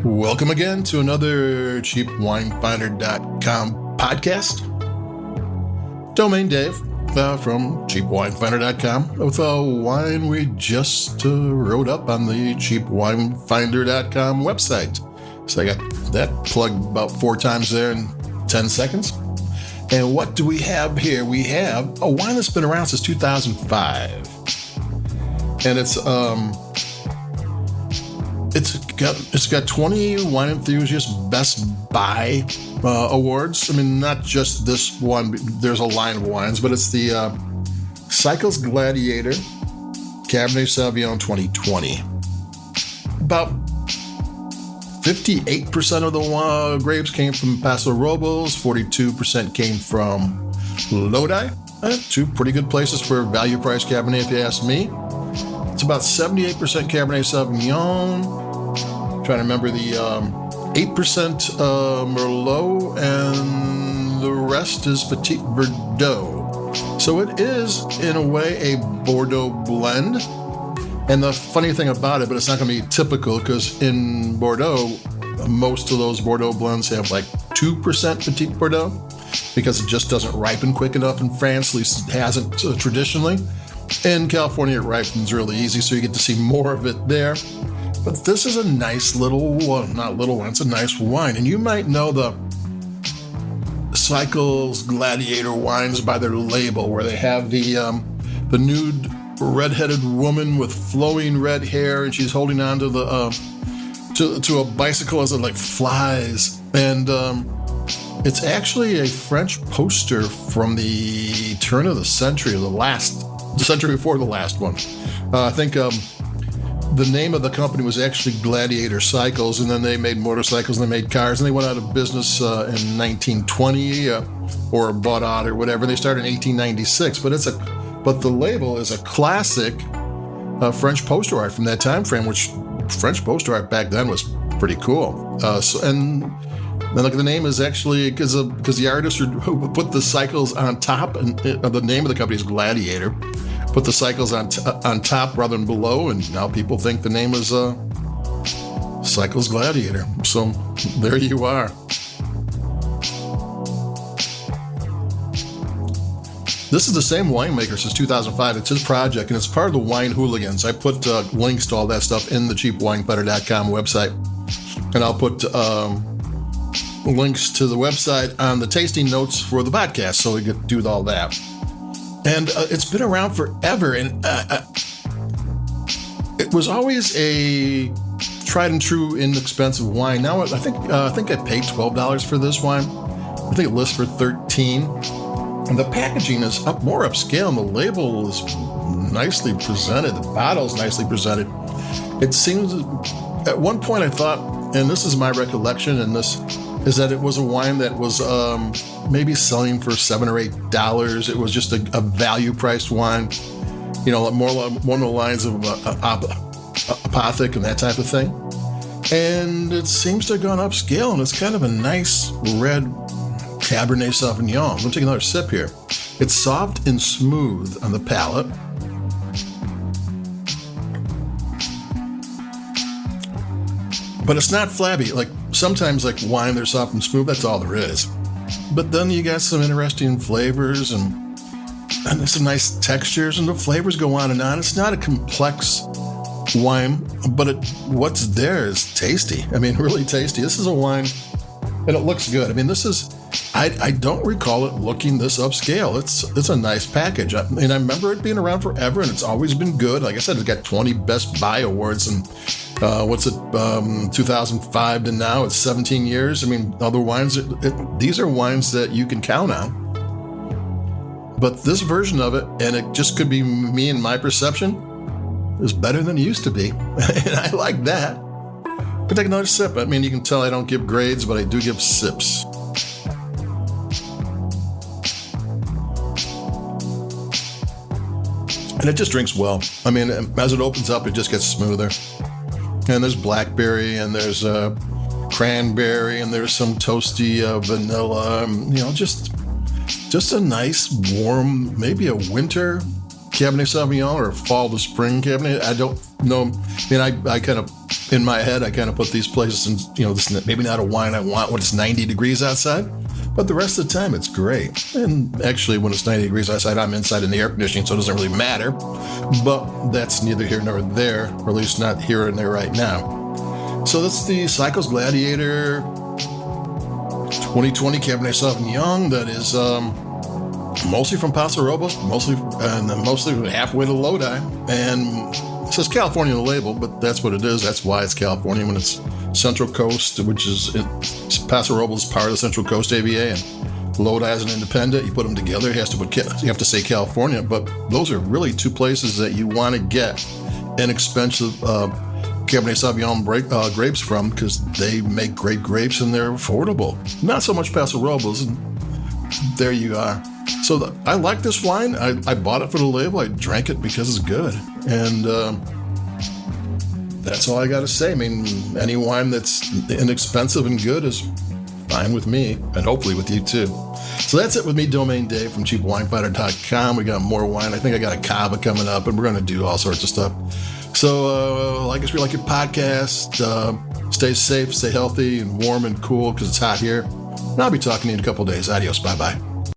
Welcome again to another CheapWineFinder.com podcast. Domain Dave from CheapWineFinder.com with a wine we just wrote up on the CheapWineFinder.com website. So I got that plugged about 4 times there in 10 seconds. And what do we have here? We have a wine that's been around since 2005. And it's got 20 Wine Enthusiast Best Buy awards. I mean, not just this one. There's a line of wines, but it's the Cycles Gladiator Cabernet Sauvignon 2020. About 58% of the grapes came from Paso Robles. 42% came from Lodi. 2 pretty good places for value-price Cabernet, if you ask me. It's about 78% Cabernet Sauvignon. Trying to remember the 8% Merlot, and the rest is Petit Bordeaux. So it is, in a way, a Bordeaux blend. And the funny thing about it, but it's not going to be typical, because in Bordeaux, most of those Bordeaux blends have like 2% Petit Bordeaux, because it just doesn't ripen quick enough in France, at least it hasn't traditionally. In California, it ripens really easy, so you get to see more of it there. But this is a nice little one, not little one, it's a nice wine. And you might know the Cycles Gladiator wines by their label, where they have the nude red-headed woman with flowing red hair, and she's holding on to the to a bicycle as it like flies. And it's actually a French poster from the turn of the century, the century before the last one. I think the name of the company was actually Gladiator Cycles, and then they made motorcycles and they made cars, and they went out of business in 1920 or bought out or whatever. They started in 1896, but the label is a classic French poster art from that time frame, which French poster art back then was pretty cool. And look, the name is actually because the artist who put the cycles on top, and the name of the company is Gladiator, put the cycles on top rather than below, and now people think the name is Cycles Gladiator. So there you are. This is the same winemaker since 2005. It's his project, and it's part of the Wine Hooligans. I put links to all that stuff in the CheapWineFinder.com website, and I'll put links to the website on the tasting notes for the podcast, so we could do all that. And it's been around forever, and it was always a tried and true, inexpensive wine. Now I think I paid $12 for this wine. I think it lists for $13. And the packaging is more upscale, and the label is nicely presented. The bottle's nicely presented. It seems, at one point I thought, and this is my recollection, and this is that it was a wine that was maybe selling for $7 or $8. It was just a value-priced wine, more one of the lines of Apothic and that type of thing. And it seems to have gone upscale, and it's kind of a nice red Cabernet Sauvignon. I'm going to take another sip here. It's soft and smooth on the palate. But it's not flabby. Like sometimes, like wine, they're soft and smooth. That's all there is. But then you got some interesting flavors and some nice textures, and the flavors go on and on. It's not a complex wine, but what's there is tasty. I mean, really tasty. This is a wine, and it looks good. I mean, this is. I don't recall it looking this upscale. It's a nice package. I remember it being around forever, and it's always been good. Like I said, it's got 20 Best Buy awards, and 2005 to now, it's 17 years. I mean, other wines, these are wines that you can count on. But this version of it, and it just could be me and my perception, is better than it used to be. And I like that. I'll take another sip. I mean, you can tell I don't give grades, but I do give sips. And it just drinks well. I mean, as it opens up, it just gets smoother. And there's blackberry, and there's cranberry, and there's some toasty vanilla. Just a nice, warm, maybe a winter Cabernet Sauvignon or fall to spring Cabernet. I don't know. I mean, I kind of in my head, I kind of put these places in, this is maybe not a wine I want when it's 90 degrees outside, but the rest of the time it's great. And actually, when it's 90 degrees outside, I'm inside in the air conditioning, so it doesn't really matter. But that's neither here nor there, or at least not here and there right now. So that's the Cycles Gladiator 2020 Cabernet Sauvignon. That is mostly from Paso Robles, mostly halfway to Lodi, and it says California on the label, but that's what it is. That's why it's California when it's Central Coast, which is Paso Robles is part of the Central Coast AVA, and Lodi as an independent. You put them together, you have to say California, but those are really two places that you want to get inexpensive Cabernet Sauvignon grapes from, because they make great grapes and they're affordable. Not so much Paso Robles, and there you are. So I like this wine. I bought it for the label. I drank it because it's good. And that's all I got to say. I mean, any wine that's inexpensive and good is fine with me, and hopefully with you too. So that's it with me, Domain Dave from CheapWineFinder.com. We got more wine. I think I got a Cava coming up, and we're going to do all sorts of stuff. So like us, we like your podcast. Stay safe, stay healthy, and warm and cool because it's hot here. And I'll be talking to you in a couple of days. Adios. Bye-bye.